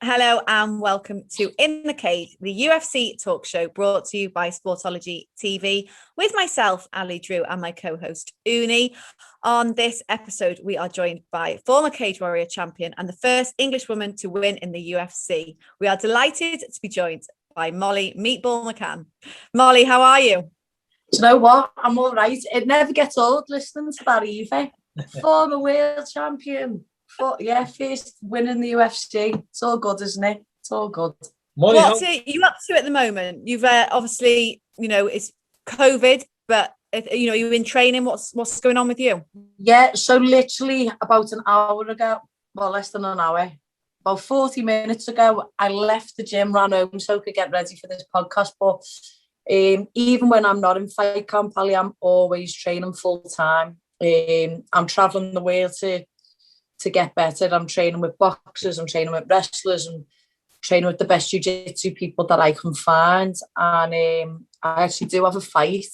Hello and welcome to In the Cage, the UFC talk show brought to you by Sportology TV with myself, Ali Drew, and my co-host, Uni. On this episode, we are joined by former Cage Warrior champion and the first English woman to win in the UFC. We are delighted to be joined by Molly Meatball McCann. Molly, how are you? Do you know what? I'm all right. It never gets old listening to that either. Former world champion. First win in the UFC. It's all good, isn't it? It's all good. Molly, what are you up to at the moment? You've obviously, it's COVID, but you're in training. What's going on with you? Yeah, so literally about an hour ago, well, less than an hour, about 40 minutes ago, I left the gym, ran home so I could get ready for this podcast. But even when I'm not in fight camp, Ali, I'm always training full time. I'm traveling the world to get better. I'm training with boxers, I'm training with wrestlers, and training with the best jiu-jitsu people that I can find. And I actually do have a fight.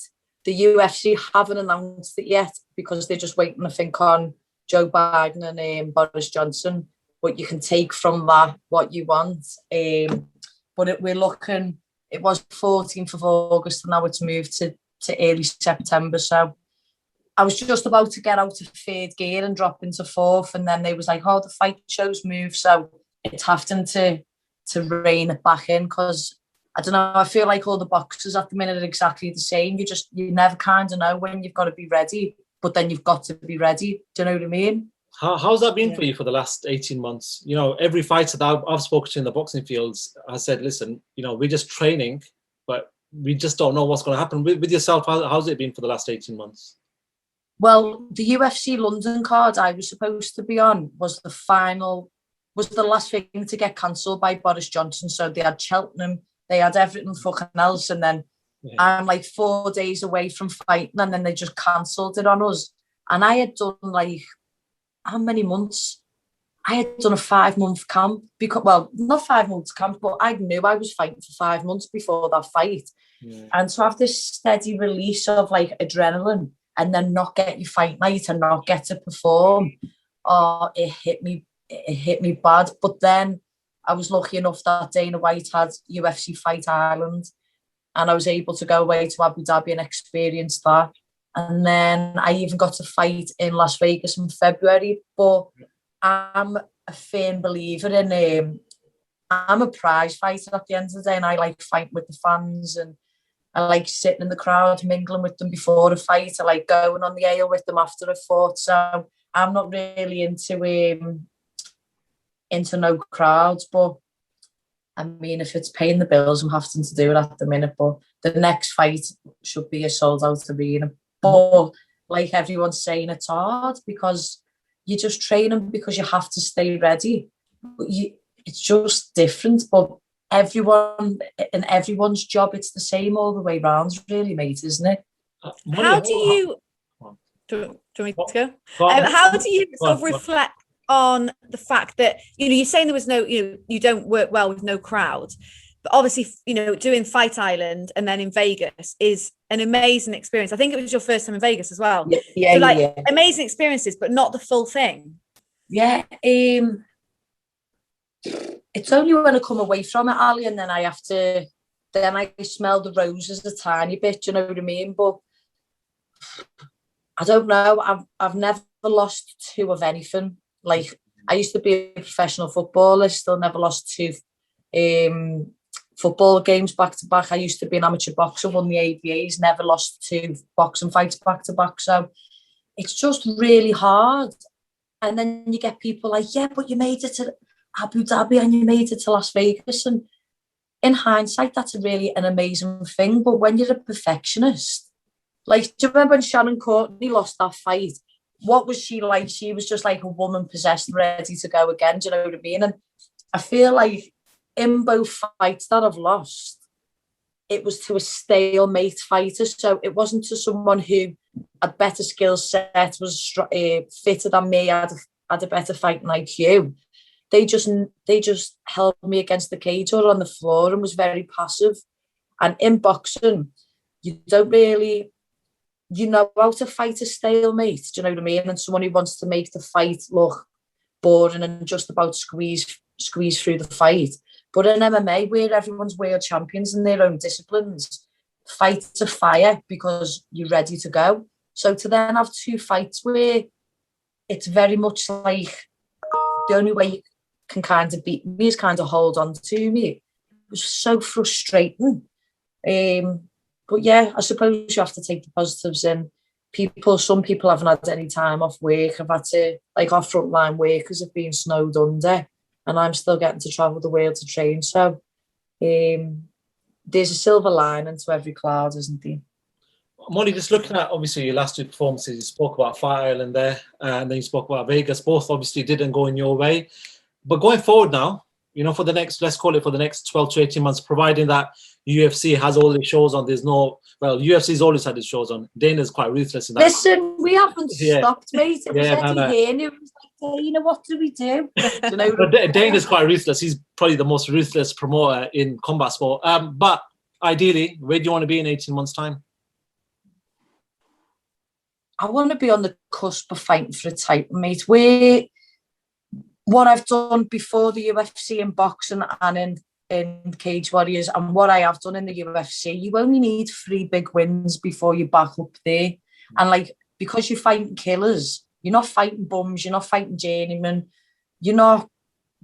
The UFC haven't announced it yet because they're just waiting, I think, on Joe Biden and Boris Johnson. But you can take from that what you want. But we're looking, it was 14th of August and now it's moved to early September. So I was just about to get out of third gear and drop into fourth, and then they was like, "Oh, the fight shows move," so it's having to rein it back in because I don't know. I feel like all the boxers at the minute are exactly the same. You never kind of know when you've got to be ready, but then you've got to be ready. Do you know what I mean? How's that been for you for the last 18 months? Every fighter that I've spoken to in the boxing fields has said, "Listen, we're just training, but we just don't know what's going to happen." With yourself, how's it been for the last 18 months? Well, the UFC London card I was supposed to be on was the last thing to get cancelled by Boris Johnson. So they had Cheltenham, they had everything fucking else. And then I'm like 4 days away from fighting, and then they just cancelled it on us. And I had done how many months? I had done a 5-month camp not 5 months camp, but I knew I was fighting for 5 months before that fight. Yeah. And to have this steady release of adrenaline, and then not get your fight night and not get to perform, it hit me bad. But then I was lucky enough that Dana White had UFC Fight Ireland, and I was able to go away to Abu Dhabi and experience that. And then I even got to fight in Las Vegas in February. But I'm a firm believer in I'm a prize fighter at the end of the day, and I like fighting with the fans, and I like sitting in the crowd, mingling with them before a fight. I like going on the ale with them after a fight. So I'm not really into no crowds. But I mean, if it's paying the bills, I'm having to do it at the minute. But the next fight should be a sold out arena. But like everyone's saying, it's hard because you're just training because you have to stay ready. But it's just different. But everyone's job, it's the same all the way round, really, mate, isn't it? How do you do you want me to go? How do you sort of reflect on the fact that you're saying there was no you don't work well with no crowd, but obviously doing Fight Island and then in Vegas is an amazing experience. I think it was your first time in Vegas as well. Amazing experiences, but not the full thing. It's only when I come away from it, Ali, and then I smell the roses a tiny bit, you know what I mean? But I don't know. I've never lost two of anything. Like, I used to be a professional footballer, still never lost two football games back to back. I used to be an amateur boxer, won the ABAs, never lost two boxing fights back to back. So it's just really hard. And then you get people like, yeah, but you made it to Abu Dhabi and you made it to Las Vegas, and in hindsight that's an amazing thing. But when you're a perfectionist, do you remember when Shannon Courtney lost that fight? What was she like? She was just like a woman possessed, ready to go again. Do you know what I mean? And I feel like in both fights that I've lost, it was to a stalemate fighter. So it wasn't to someone who had better skill set, was fitter than me, had a better fighting IQ. They just held me against the cage or on the floor and was very passive. And in boxing, you don't really, how to fight a stalemate. Do you know what I mean? And someone who wants to make the fight look boring and just about squeeze squeeze through the fight. But in MMA, where everyone's world champions in their own disciplines, fights are fire because you're ready to go. So to then have 2 fights where it's very much like the only way you can kind of beat me is kind of hold on to me. It was so frustrating. But yeah, I suppose you have to take the positives in. Some people haven't had any time off work. I've had to, like, our frontline workers have been snowed under, and I'm still getting to travel the world to train. So there's a silver lining to every cloud, isn't there? Molly, just looking at obviously your last 2 performances, you spoke about Fire Island there, and then you spoke about Vegas. Both obviously didn't go in your way. But going forward now, you know, for the next, let's call it for the next 12 to 18 months, providing that UFC has all the shows on, UFC's always had its shows on. Dana's quite ruthless in that. Listen, we haven't stopped, mate. It was Eddie here, and it was like, hey, you know, what do we do? You know? But Dana's quite ruthless. He's probably the most ruthless promoter in combat sport. But ideally, where do you want to be in 18 months' time? I want to be on the cusp of fighting for a title, mate. What I've done before the UFC in boxing and in Cage Warriors, and what I have done in the UFC, you only need 3 big wins before you back up there. And like, because you're fighting killers, you're not fighting bums, you're not fighting journeymen, you're not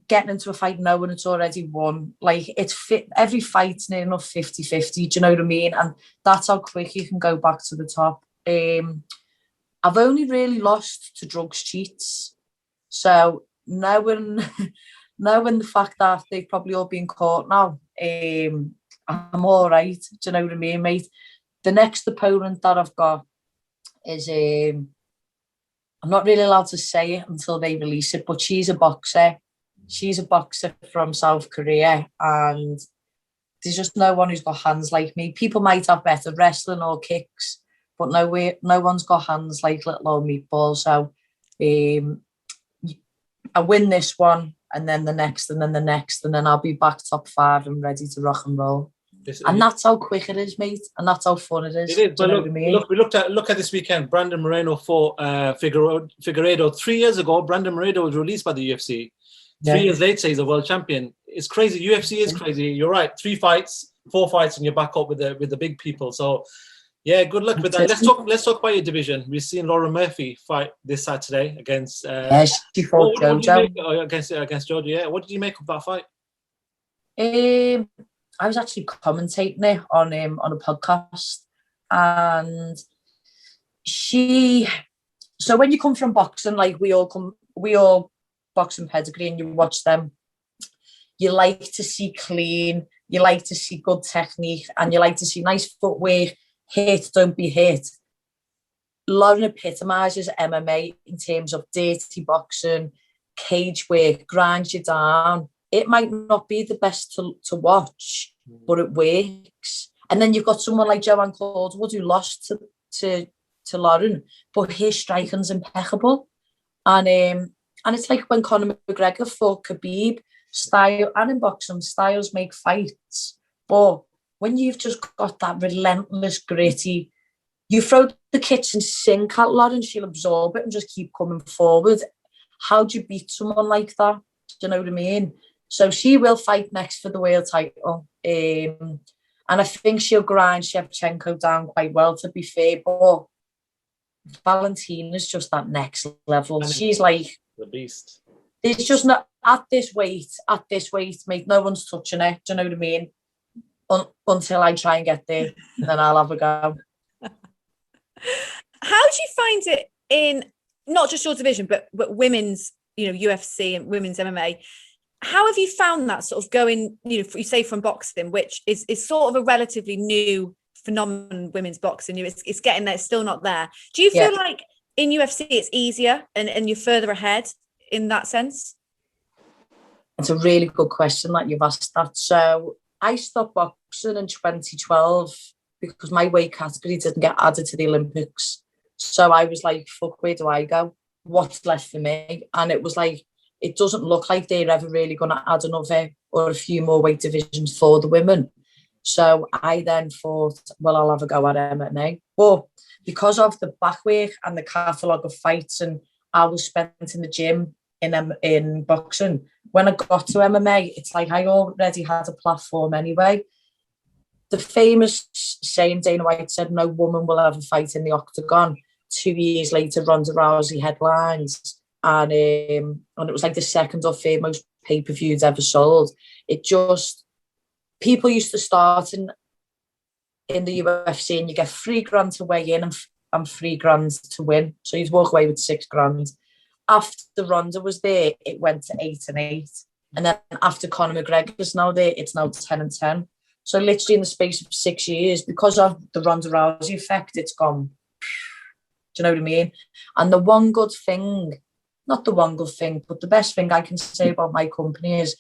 getting into a fight knowing it's already won. Like, it's fit, every fight's near enough 50-50, do you know what I mean? And that's how quick you can go back to the top. I've only really lost to drugs cheats. So knowing the fact that they've probably all been caught now, I'm all right. Do you know what I mean, mate? The next opponent that I've got is, I'm not really allowed to say it until they release it, but she's a boxer. She's a boxer from South Korea, and there's just no one who's got hands like me. People might have better wrestling or kicks, but no one's got hands like little old meatballs. So I win this one, and then the next, and then the next, and then I'll be back top 5 and ready to rock and roll. And that's how quick it is, mate, and that's how fun it is. It is. But look at this weekend. Brandon Moreno fought Figueiredo 3 years ago. Brandon Moreno was released by the UFC. 3 years later, he's a world champion. It's crazy. UFC is crazy. You're right. 3 fights, 4 fights, and you're back up with the big people. So, yeah, good luck with that. Let's talk about your division. We've seen Laura Murphy fight this Saturday against. She fought Jojo against Jojo. Yeah, what did you make of that fight? I was actually commentating it on a podcast, and so when you come from boxing, like we all boxing pedigree, and you watch them, you like to see clean, you like to see good technique, and you like to see nice footwork, hit, don't be hit. Lauren epitomises MMA in terms of dirty boxing, cage work, grinds you down. It might not be the best to watch, but it works. And then you've got someone like Joanne Caldwell who lost to Lauren, but his striking's impeccable. And it's like when Conor McGregor fought Khabib, style, and in boxing, styles make fights. But when you've just got that relentless, gritty, you throw the kitchen sink at Lauren, she'll absorb it and just keep coming forward. How do you beat someone like that? Do you know what I mean? So she will fight next for the world title. And I think she'll grind Shevchenko down quite well, to be fair. But Valentina's just that next level. She's like the beast. It's just not at this weight, mate. No one's touching it. Do you know what I mean? Until I try and get there, then I'll have a go. How do you find it in not just your division, but women's, UFC and women's MMA? How have you found that sort of going, you say from boxing, which is sort of a relatively new phenomenon, women's boxing, it's getting there, it's still not there. Do you feel like in UFC it's easier and you're further ahead in that sense? It's a really good question that you've asked that. So I stopped boxing in 2012 because my weight category didn't get added to the Olympics. So I was like, fuck, where do I go? What's left for me? And it was like, it doesn't look like they're ever really going to add another or a few more weight divisions for the women. So I then thought, well, I'll have a go at MMA. But because of the back work and the catalogue of fights and hours spent in the gym, in boxing. When I got to MMA, it's like I already had a platform anyway. The famous saying Dana White said, "No woman will ever fight in the octagon." 2 years later, Ronda Rousey headlines, and it was like the second or third most pay-per-views ever sold. It just, people used to start in the UFC and you get $3,000 to weigh in and $3,000 to win. So you'd walk away with $6,000. After Ronda was there, it went to 8 and 8. And then after Conor McGregor's now there, it's now 10 and 10. So literally in the space of 6 years, because of the Ronda Rousey effect, it's gone. Do you know what I mean? And the one good thing, not the one good thing, but the best thing I can say about my company is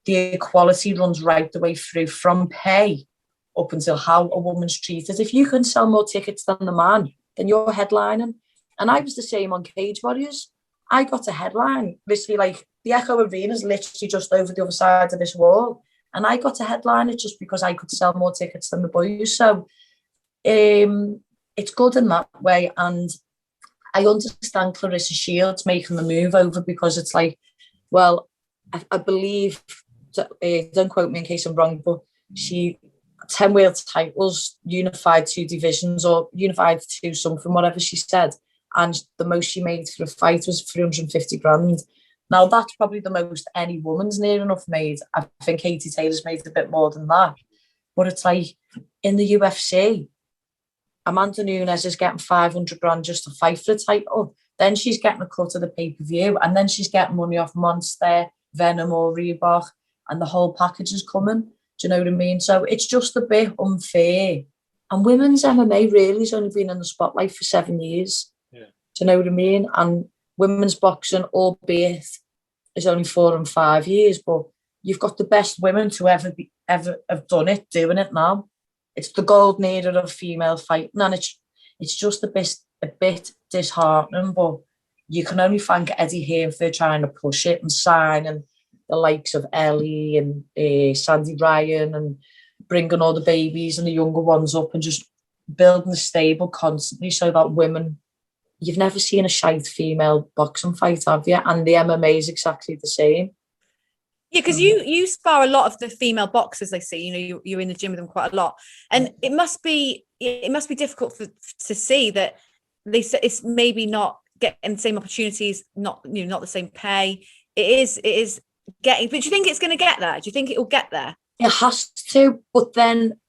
the equality runs right the way through, from pay up until how a woman's treated. If you can sell more tickets than the man, then you're headlining. And I was the same on Cage Warriors. I got a headline, literally like the Echo Arena is literally just over the other side of this wall. And I got a headline it just because I could sell more tickets than the boys. So it's good in that way. And I understand Claressa Shields making the move over, because it's like, well, I believe, don't quote me in case I'm wrong, but she 10 world titles, unified 2 divisions, or unified 2 something, whatever she said. And the most she made for a fight was $350,000. Now, that's probably the most any woman's near enough made. I think Katie Taylor's made a bit more than that. But it's like, in the UFC, Amanda Nunes is getting $500,000 just to fight for the title. Then she's getting a cut of the pay-per-view, and then she's getting money off Monster, Venom or Reebok, and the whole package is coming. Do you know what I mean? So it's just a bit unfair. And women's MMA really has only been in the spotlight for 7 years. Yeah. Do you know what I mean? And women's boxing, albeit, is only 4 and 5 years, but you've got the best women to ever have done it, doing it now. It's the gold era of female fighting, and it's just a bit disheartening, but you can only thank Eddie Hearn for trying to push it and sign, and the likes of Ellie and Sandy Ryan, and bringing all the babies and the younger ones up and just building the stable constantly so that women, you've never seen a shite female boxing fight, have you? And the MMA is exactly the same. Yeah, because you spar a lot of the female boxers I see. You know, you're in the gym with them quite a lot, and it must be difficult to see that it's maybe not getting the same opportunities, not the same pay. It is getting. But do you think it's going to get there? Do you think it will get there? It has to, but then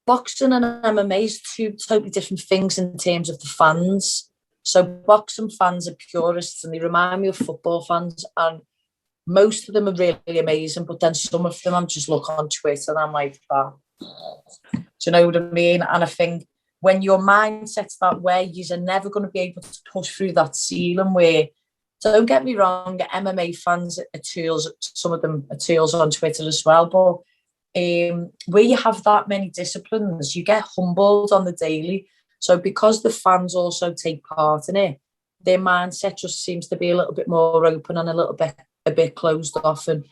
boxing and MMA is 2 totally different things in terms of the fans. So boxing fans are purists, and they remind me of football fans, and most of them are really amazing, but then some of them I'm just look on Twitter and I'm like, oh. Do you know what I mean? And I think when your mindset's that way, you're never going to be able to push through that ceiling where, don't get me wrong, MMA fans are tools, some of them are tools on Twitter as well, but where you have that many disciplines, you get humbled on the daily. So because the fans also take part in it, their mindset just seems to be a little bit more open and a bit closed off. And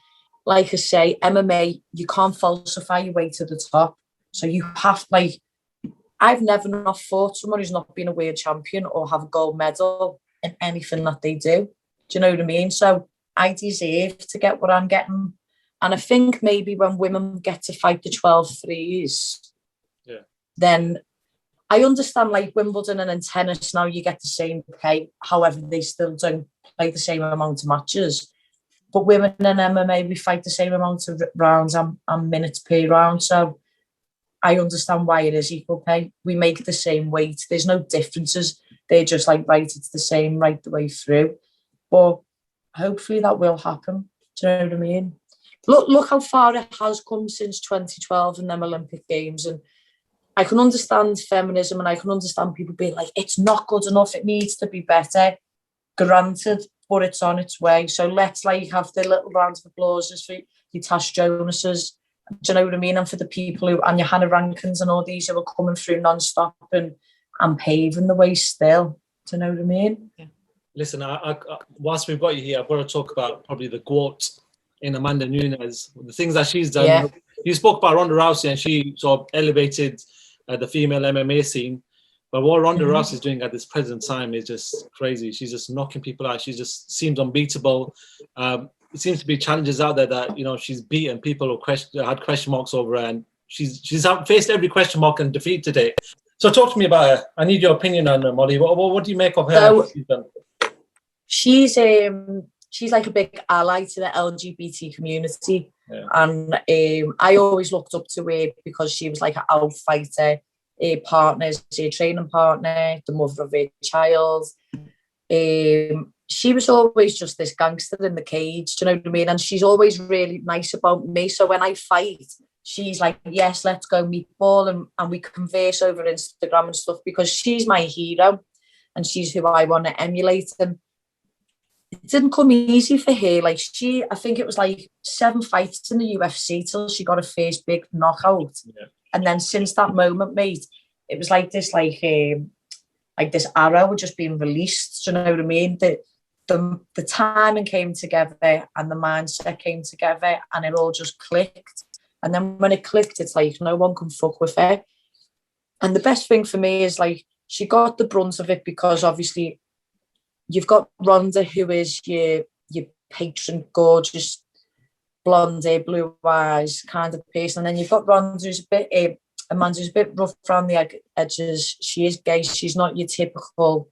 like I say, MMA, you can't falsify your way to the top. So you have, like, I've never not fought someone who's not been a world champion or have a gold medal in anything that they do. Do you know what I mean? So I deserve to get what I'm getting. And I think maybe when women get to fight the 12 threes, then I understand, like Wimbledon and in tennis now you get the same pay. However, they still don't play the same amount of matches. But women in MMA, we fight the same amount of rounds and minutes per round. So I understand why it is equal pay. We make the same weight. There's no differences. They're just like, right, it's the same right the way through. But hopefully that will happen. Do you know what I mean? Look how far it has come since 2012 and them Olympic Games. And I can understand feminism, and I can understand people being like, it's not good enough, it needs to be better. Granted, but it's on its way. So let's like have the little round of applause for your Tash Jonas's. Do you know what I mean? And for the people who, and your Hannah Rankins and all these who are coming through non-stop and paving the way still. Do you know what I mean? Yeah. Listen, I whilst we've got you here, I've got to talk about probably the GOAT in Amanda Nunes, the things that she's done. Yeah. You spoke about Ronda Rousey, and she sort of elevated the female MMA scene. But what Ronda Rousey is doing at this present time is just crazy. She's just knocking people out. She just seems unbeatable. It seems to be challenges out there that, you know, she's beaten people who had question marks over her, and she's faced every question mark and defeat today. So talk to me about her. I need your opinion on her, Molly. What do you make of her? She's like a big ally to the LGBT community. Yeah. And I always looked up to her because she was like an out fighter, a partner, a training partner, the mother of her child. She was always just this gangster in the cage, do you know what I mean? And she's always really nice about me. So when I fight, she's like, yes, let's go meatball, and we converse over Instagram and stuff, because she's my hero and she's who I want to emulate. And it didn't come easy for her. Like I think it was like 7 fights in the UFC till she got her first big knockout. Yeah. And then since that moment, mate, it was like this, like this arrow just being released. Do you know what I mean? The timing came together and the mindset came together, and it all just clicked. And then when it clicked, it's like no one can fuck with her. And the best thing for me is like she got the brunt of it, because obviously you've got Ronda, who is your patron, gorgeous, blonde hair, blue eyes kind of person. And then you've got Ronda, who's Amanda, who's a bit rough around the edges. She is gay. She's not your typical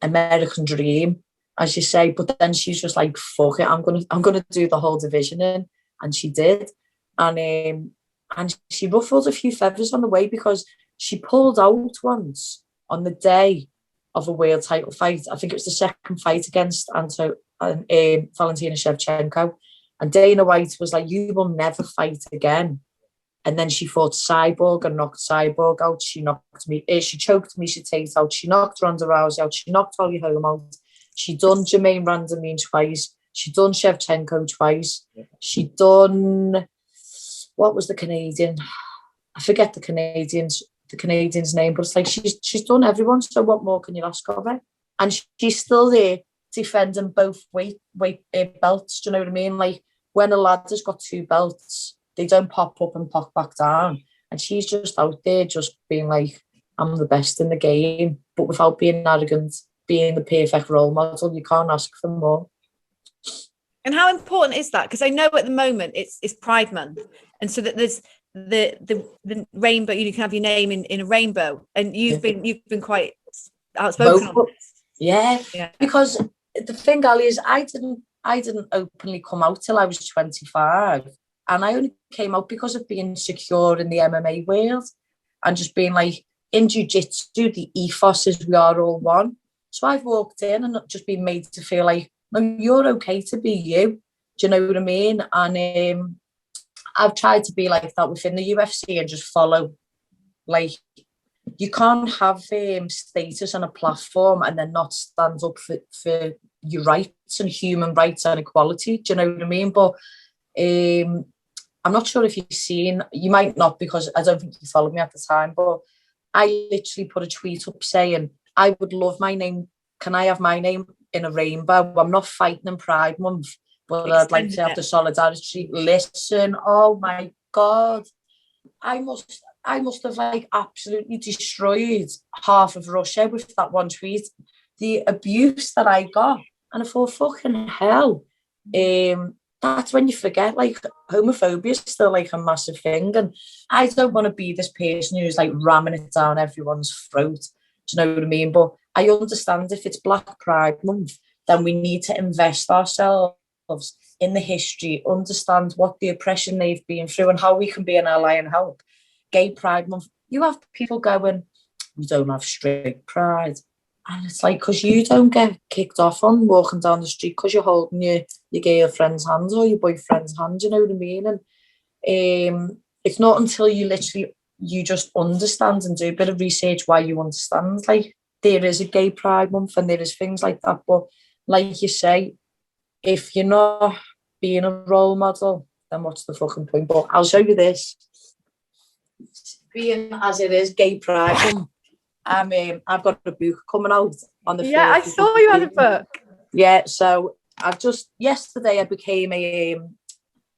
American dream, as you say. But then she's just like, fuck it, I'm gonna do the whole division in, and she did. And she ruffled a few feathers on the way, because she pulled out once on the day of a world title fight. I think it was the second fight against Valentin Shevchenko. And Dana White was like, you will never fight again. And then she fought Cyborg and knocked Cyborg out. She knocked me. She choked me. She Tate out. She knocked Ronda Rousey out. She knocked Holly Holm out. She done Jermaine Randomine twice. She done Shevchenko twice. She done, what was the Canadian? I forget the Canadian's name, but it's like she's done everyone. So what more can you ask of her? And she's still there defending both weight belts. Do you know what I mean? Like when a lad has got 2 belts, they don't pop up and pop back down. And she's just out there just being like, I'm the best in the game, but without being arrogant, being the perfect role model. You can't ask for more. And how important is that? Because I know at the moment it's Pride Month, and so that there's the rainbow. You can have your name in a rainbow, and you've been quite outspoken on this. Yeah, because the thing, Ali, is I didn't openly come out till I was 25. And I only came out because of being secure in the MMA world and just being like, in jiu-jitsu, the ethos is we are all one. So I've walked in and not just been made to feel like, no, you're okay to be you. Do you know what I mean? And I've tried to be like that within the UFC and just follow. Like, you can't have status on a platform and then not stand up for your rights and human rights and equality. Do you know what I mean? But I'm not sure if you've seen, you might not, because I don't think you followed me at the time, but I literally put a tweet up saying, I would love my name. Can I have my name in a rainbow? I'm not fighting in Pride Month, but I'd like to have the solidarity. Listen, oh my God. I must have like absolutely destroyed half of Russia with that one tweet. The abuse that I got. And I thought, fucking hell. That's when you forget, like, homophobia is still like a massive thing. And I don't want to be this person who's like ramming it down everyone's throat. Do you know what I mean? But I understand if it's Black Pride Month, then we need to invest ourselves in the history, understand what the oppression they've been through and how we can be an ally and help. Gay Pride Month, you have people going, we don't have straight pride. And it's like, because you don't get kicked off on walking down the street because you're holding your girlfriend's hands or your boyfriend's hand, you know what I mean? And it's not until you just understand and do a bit of research why you understand, like, there is a Gay Pride Month and there is things like that. But like you say, if you're not being a role model, then what's the fucking point? But I'll show you this. Being as it is Gay Pride Month, I've got a book coming out on the 1st. I saw you had a book. Yeah, so yesterday I became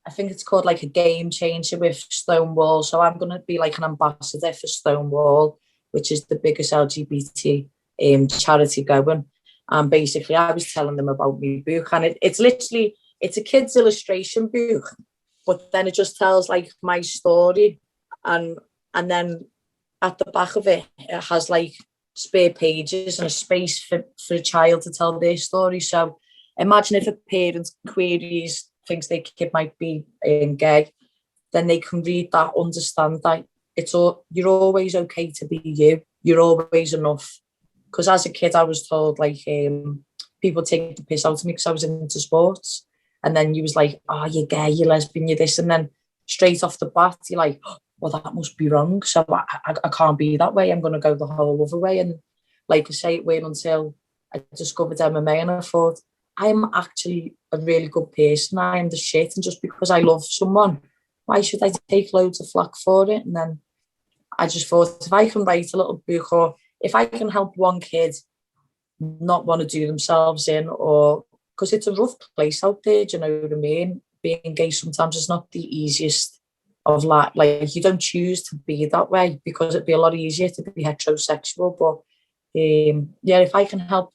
I think it's called like a game changer with Stonewall. So I'm going to be like an ambassador for Stonewall, which is the biggest LGBT charity going. And basically I was telling them about my book, and it's literally, it's a kid's illustration book, but then it just tells like my story. And then at the back of it, it has like spare pages and a space for a child to tell their story. So imagine if a parent queries, thinks their kid might be gay, then they can read that, understand that you're always okay to be you. You're always enough. Because as a kid, I was told like people take the piss out of me because I was into sports, and then you was like, oh, you're gay, you're lesbian, you're this, and then straight off the bat, you're like, oh, well, that must be wrong. So I can't be that way. I'm going to go the whole other way. And like I say, it went until I discovered MMA, and I thought, I'm actually a really good person. I am the shit. And just because I love someone, why should I take loads of flack for it? And then I just thought, if I can write a little book, or if I can help one kid not want to do themselves in, or because it's a rough place out there, do you know what I mean? Being gay sometimes is not the easiest of life. Like, you don't choose to be that way, because it'd be a lot easier to be heterosexual. But yeah, if I can help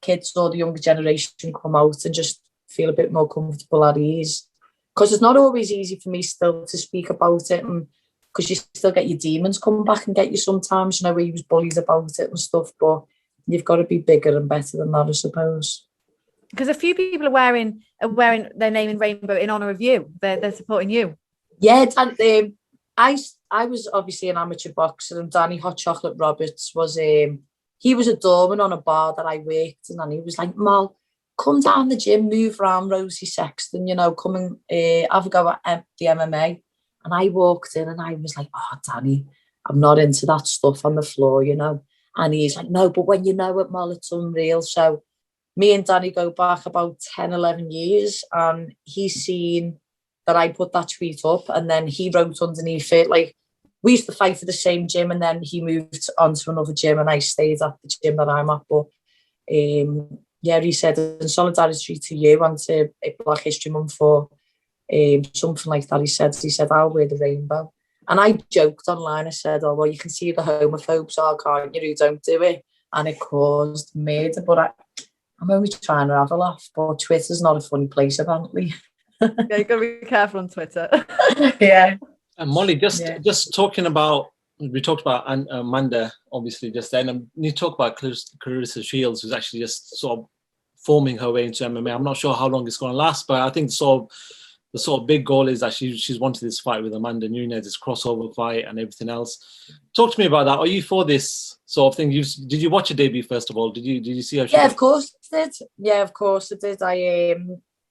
kids or the younger generation come out and just feel a bit more comfortable at ease, because it's not always easy for me still to speak about it, and because you still get your demons come back and get you sometimes, you know, where you was bullied about it and stuff. But you've got to be bigger and better than that, I suppose. Because a few people are wearing their name in rainbow in honour of you. They're supporting you. Yeah, and I was obviously an amateur boxer, and Danny Hot Chocolate Roberts was he was a doorman on a bar that I worked in, and he was like, Mal, come down the gym, move around Rosie Sexton, you know, come and have a go at the MMA. And I walked in and I was like, oh, Danny, I'm not into that stuff on the floor, you know. And he's like, no, but when you know it, Mal, it's unreal. So me and Danny go back about 10, 11 years, and he's seen that I put that tweet up, and then he wrote underneath it, like, we used to fight for the same gym, and then he moved on to another gym, and I stayed at the gym that I'm at. But yeah, he said, in solidarity to you and to Black History Month for something like that, he said, I'll wear the rainbow. And I joked online, I said, oh, well, you can see the homophobes are, can't you, who don't do it. And it caused murder. But I'm only trying to have a laugh, but Twitter's not a funny place, apparently. Yeah, you've got to be careful on Twitter. Yeah. And Molly, just talking about, we talked about Amanda, obviously, just then, and you talk about Claressa Shields, who's actually just sort of forming her way into MMA. I'm not sure how long it's going to last, but I think the sort of big goal is that she's wanted this fight with Amanda Nunes, this crossover fight and everything else. Talk to me about that. Are you for this sort of thing? Did you watch her debut first of all? Did you see her? Yeah, of course I did. Yeah, of course I did.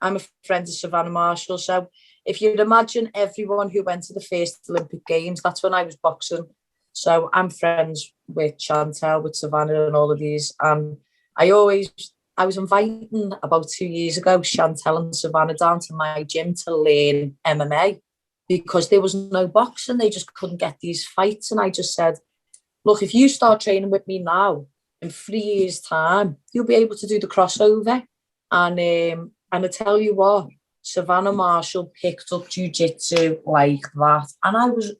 I'm a friend of Savannah Marshall, so if you'd imagine everyone who went to the first Olympic Games, that's when I was boxing. So I'm friends with Chantel, with Savannah, and all of these. And I was inviting about 2 years ago Chantel and Savannah down to my gym to learn MMA, because there was no boxing. They just couldn't get these fights. And I just said, look, if you start training with me now, in 3 years' time, you'll be able to do the crossover. And I tell you what, Savannah Marshall picked up jiu-jitsu like that. And I was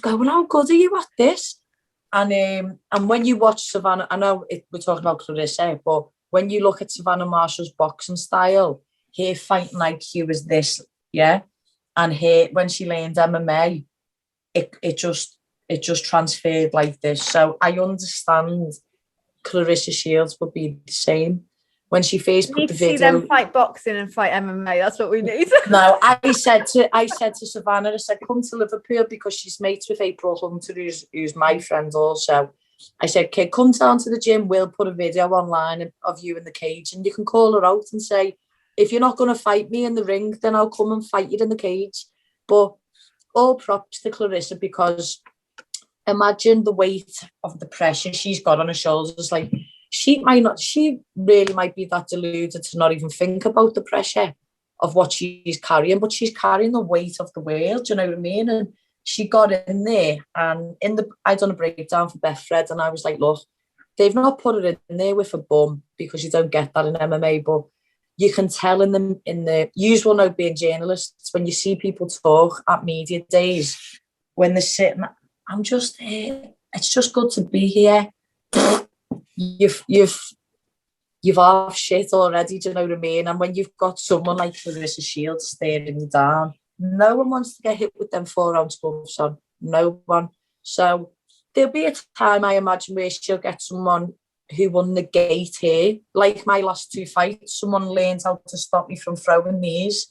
going, how good are you at this? And when you watch Savannah, I know we're talking about Claressa, but when you look at Savannah Marshall's boxing style, her fighting IQ is this, yeah? And when she learned MMA, it just transferred like this. So I understand Claressa Shields would be the same. When she first put the video, see them fight boxing and fight MMA. That's what we need. No, I said to Savannah, I said, come to Liverpool, because she's mates with April Hunter, who's my friend also. I said, kid, come down to the gym. We'll put a video online of you in the cage, and you can call her out and say, if you're not going to fight me in the ring, then I'll come and fight you in the cage. But all props to Claressa, because imagine the weight of the pressure she's got on her shoulders. Like, she really might be that deluded to not even think about the pressure of what she's carrying, but she's carrying the weight of the world, do you know what I mean? And she got in there, and I done a breakdown for Beth Fred, and I was like, look, they've not put it in there with a bum, because you don't get that in MMA, but you can tell in the usual know being journalists, when you see people talk at media days, when they're sitting, I'm just here. It's just good to be here. You've half shit already, do you know what I mean? And when you've got someone like Claressa Shields staring you down, no one wants to get hit with them 4-ounce gloves on. No one. So there'll be a time, I imagine, where she'll get someone who will negate her. Like my last 2 fights, someone learned how to stop me from throwing knees.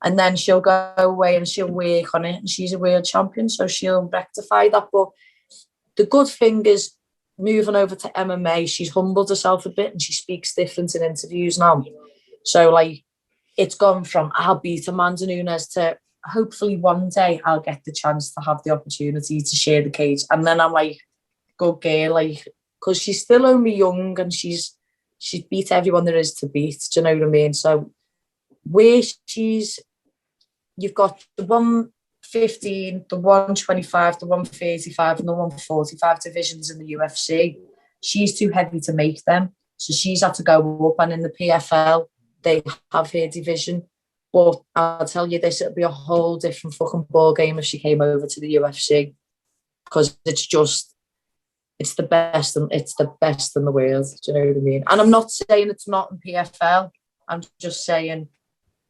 And then she'll go away and she'll work on it. And she's a world champion, so she'll rectify that. But the good thing is, moving over to MMA, she's humbled herself a bit and she speaks different in interviews now. So, like, it's gone from I'll beat Amanda Nunes to hopefully one day I'll get the chance to have the opportunity to share the cage. And then I'm like, good girl, like, because she's still only young and she's beat everyone there is to beat. Do you know what I mean? So where you've got the 115, the 125, the 135 and the 145 divisions in the UFC. She's too heavy to make them. So she's had to go up, and in the PFL, they have her division. But I'll tell you this, it'll be a whole different fucking ball game if she came over to the UFC, because it's the best in the world. Do you know what I mean? And I'm not saying it's not in PFL. I'm just saying,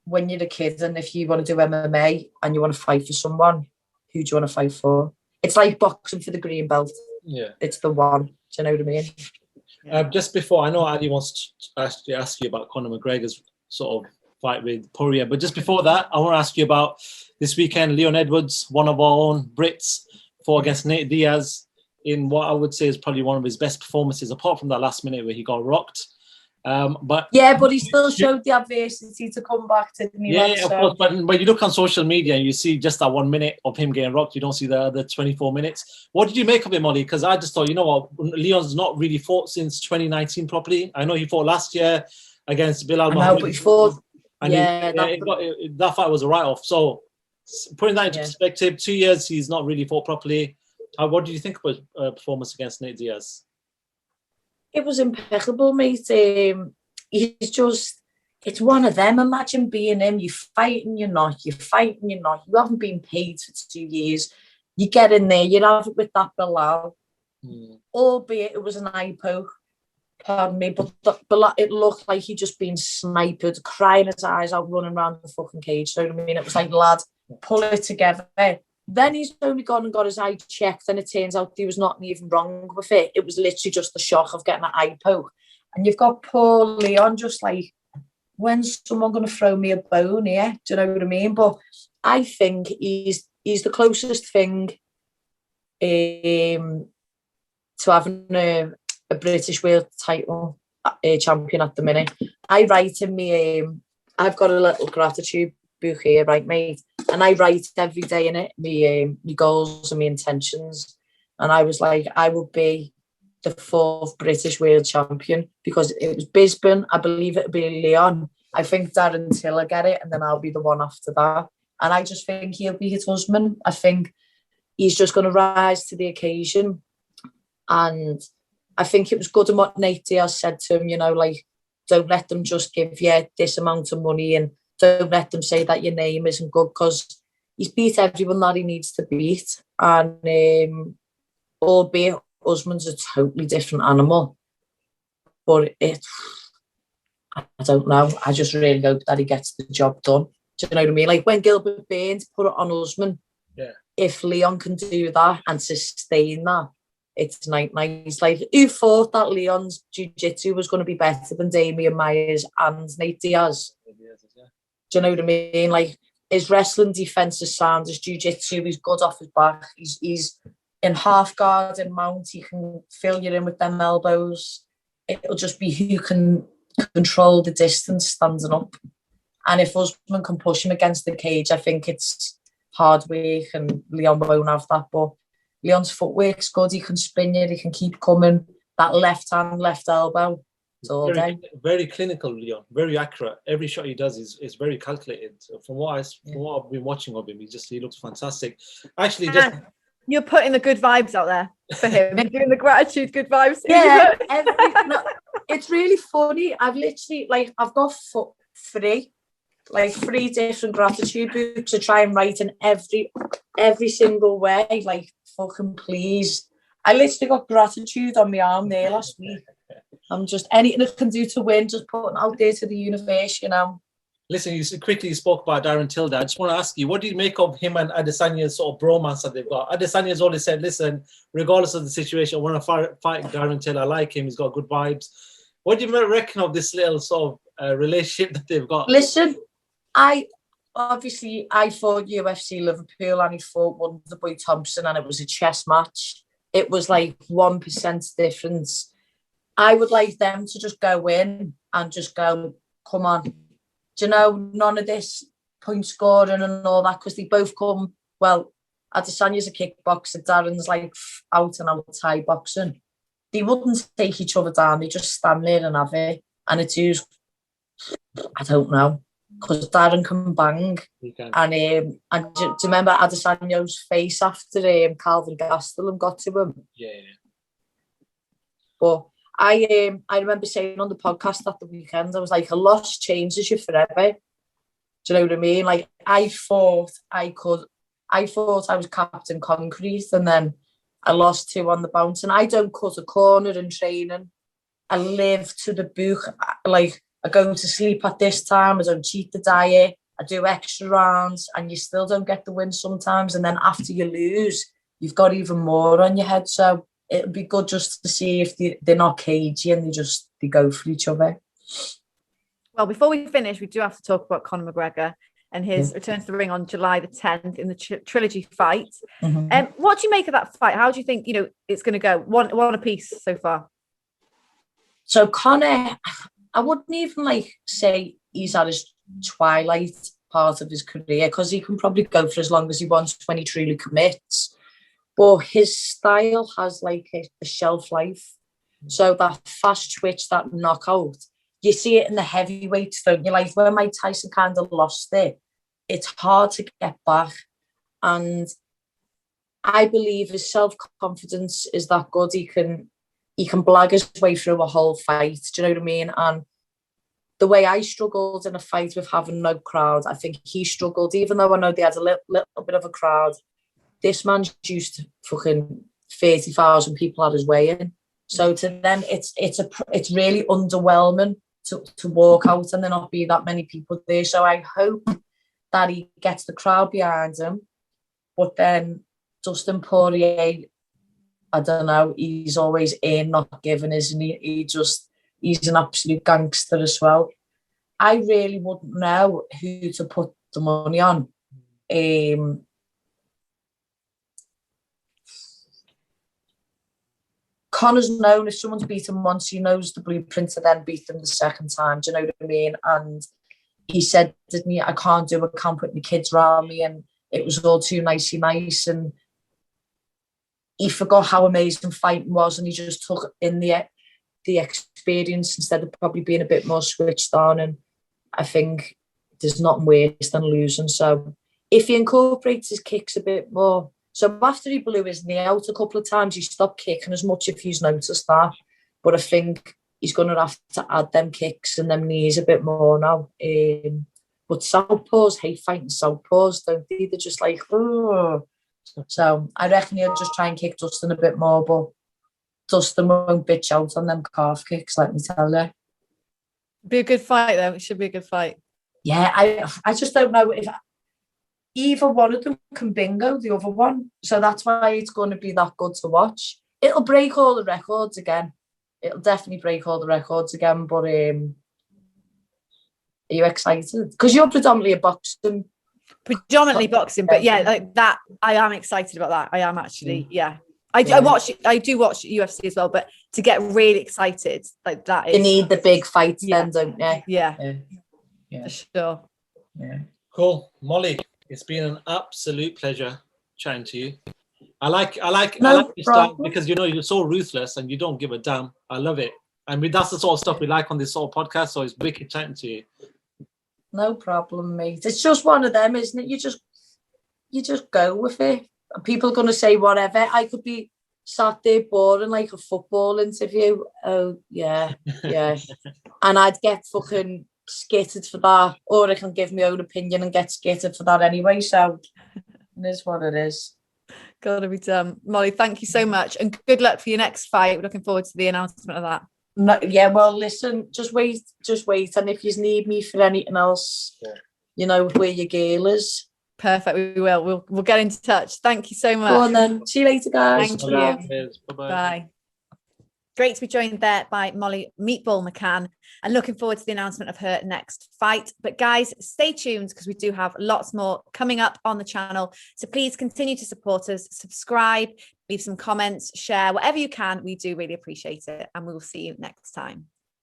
when you're a kid and if you want to do MMA and you want to fight for someone, who do you want to fight for? It's like boxing for the green belt. Yeah. It's the one. Do you know what I mean? Just before, I know Ali wants to actually ask you about Conor McGregor's sort of fight with Poirier, but just before that, I want to ask you about this weekend. Leon Edwards, one of our own Brits, fought against Nate Diaz in what I would say is probably one of his best performances, apart from that last minute where he got rocked. But he still showed the adversity to come back to the of course. But when you look on social media and you see just that 1 minute of him getting rocked, you don't see the other 24 minutes. What did you make of it, Molly? Because I just thought, you know what, Leon's not really fought since 2019 properly. I know he fought last year against Bilal Muhammad. But he fought. And that fight was a write-off. So putting that into perspective, 2 years he's not really fought properly. What do you think about performance against Nate Diaz? It was impeccable, mate. It's one of them. Imagine being him. You're fighting, you're not. You're fighting, you're not. You haven't been paid for 2 years. You get in there, you have it with that Bilal. Albeit it was an eye poke, pardon me, but it looked like he'd just been sniped, crying his eyes out, running around the fucking cage. You know what I mean? It was like, lad, pull it together. Then he's only gone and got his eye checked, and it turns out there was nothing even wrong with it. It was literally just the shock of getting an eye poke. And you've got poor Leon just like, when's someone going to throw me a bone here? Do you know what I mean? But I think he's the closest thing to having a British world title champion at the minute. I write in me, I've got a little gratitude book here, right, mate? And I write every day in it, my goals and my intentions. And I was like, I will be the 4th British world champion, because it was Bisbane. I believe it'll be Leon. I think Darren Till will get it, and then I'll be the one after that. And I just think he'll be his husband. I think he's just going to rise to the occasion. And I think it was good in what Nate Diaz said to him, you know, like, don't let them just give you this amount of money, and don't let them say that your name isn't good, because he's beat everyone that he needs to beat. And albeit husband's a totally different animal, but I don't know. I just really hope that he gets the job done. Do you know what I mean? Like when Gilbert Burns put it on Usman, if Leon can do that and sustain that, it's nice. Like, who thought that Leon's jiu-jitsu was going to be better than Damian Myers and Nate Diaz? Do you know what I mean? Like, his wrestling defense is sound, his jiu-jitsu, he's good off his back. He's in half guard and mount, he can fill you in with them elbows. It'll just be who can control the distance standing up. And if Usman can push him against the cage, I think it's hard work, and Leon won't have that. But Leon's footwork's good, he can spin you, he can keep coming. That left hand, left elbow, it's all day. Very clinical, Leon, very accurate. Every shot he does is very calculated. From what I've been watching of him, he looks fantastic. Actually, just... You're putting the good vibes out there for him. You're doing the gratitude, good vibes. Yeah, it's really funny. I've got three different gratitude books to try and write in every single way. Like, fucking please. I literally got gratitude on my arm there last week. I'm just, anything I can do to win, just putting out there to the universe, you know. Listen, you quickly spoke about Darren Till there. I just want to ask you, what do you make of him and Adesanya's sort of bromance that they've got? Adesanya's always said, listen, regardless of the situation, I want to fight Darren Till. I like him. He's got good vibes. What do you reckon of this little sort of relationship that they've got? Listen, I fought UFC Liverpool and he fought Wonderboy Thompson and it was a chess match. It was like 1% difference. I would like them to just go in and just go, come on. Do you know, none of this point scoring and all that, because they both come, well, Adesanya's a kickboxer, Darren's like out and out Thai boxing. They wouldn't take each other down, they just stand there and have it. And it's used, I don't know, because Darren can bang. And do you remember Adesanya's face after Calvin Gastelum got to him? Yeah. But I remember saying on the podcast at the weekend, I was like, a loss changes you forever. Do you know what I mean? Like, I thought I was Captain Concrete, and then I lost 2 on the bounce. And I don't cut a corner in training. I live to the book. Like, I go to sleep at this time. I don't cheat the diet. I do extra rounds, and you still don't get the win sometimes. And then after you lose, you've got even more on your head. So it'd be good just to see if they're not cagey and they go for each other. Well, before we finish, we do have to talk about Conor McGregor and his return to the ring on July the 10th in the trilogy fight. Mm-hmm. What do you make of that fight? How do you think, it's going to go? One apiece so far. So Conor, I wouldn't even say he's at his twilight part of his career, because he can probably go for as long as he wants when he truly commits. But his style has a shelf life. So that fast twitch, that knockout, you see it in the heavyweights, don't you? Like when Mike Tyson kind of lost it, it's hard to get back. And I believe his self-confidence is that good. He can blag his way through a whole fight. Do you know what I mean? And the way I struggled in a fight with having no crowd, I think he struggled, even though I know they had a little bit of a crowd. This man's used to fucking 30,000 people at his weigh-in. So to them, it's really underwhelming to walk out and there not be that many people there. So I hope that he gets the crowd behind him. But then Dustin Poirier, I don't know, he's always in, not giving, isn't he? He's an absolute gangster as well. I really wouldn't know who to put the money on. Conor's known, if someone's beaten him once, he knows the blueprint to then beat them the second time. Do you know what I mean? And he said, didn't he, I can't put my kids around me, and it was all too nice. And he forgot how amazing fighting was, and he just took in the experience instead of probably being a bit more switched on. And I think there's nothing worse than losing. So if he incorporates his kicks a bit more. So after he blew his knee out a couple of times, he stopped kicking as much, if he's noticed that. But I think he's going to have to add them kicks and them knees a bit more now. But southpaws hate fighting southpaws, don't they? They're just like, oh. So I reckon he'll just try and kick Dustin a bit more, but Dustin won't bitch out on them calf kicks, let me tell you. Be a good fight, though. It should be a good fight. Yeah, I just don't know if either one of them can bingo the other one. So that's why it's going to be that good to watch. It'll break all the records again. It'll definitely break all the records again. But are you excited? Because you're predominantly a boxing. Predominantly boxing, but yeah, like that. I am excited about that. I am actually, yeah. I do watch UFC as well, but to get really excited like that, you need the big fights then, don't you? Yeah, for sure. Yeah. Cool, Molly. It's been an absolute pleasure chatting to you. I like your style because you're so ruthless and you don't give a damn. I love it. And that's the sort of stuff we like on this sort of podcast. So it's wicked chatting to you. No problem, mate. It's just one of them, isn't it? You just go with it. People are going to say whatever. I could be sat there boring like a football interview. Oh, yeah. And I'd get fucking skittered for that, or I can give my own opinion and get skittered for that anyway. So it is what it is. Gotta be done. Molly, thank you so much, and good luck for your next fight. We're looking forward to the announcement of that. No, yeah, well, listen, just wait, and if you need me for anything else, you know where your girl is. Perfect. We will. We'll get in touch. Thank you so much. Go on then. See you later, guys. Thank you. Bye-bye. Bye. Great to be joined there by Molly Meatball McCann, and looking forward to the announcement of her next fight. But guys, stay tuned because we do have lots more coming up on the channel. So please continue to support us, subscribe, leave some comments, share, whatever you can. We do really appreciate it. And we will see you next time.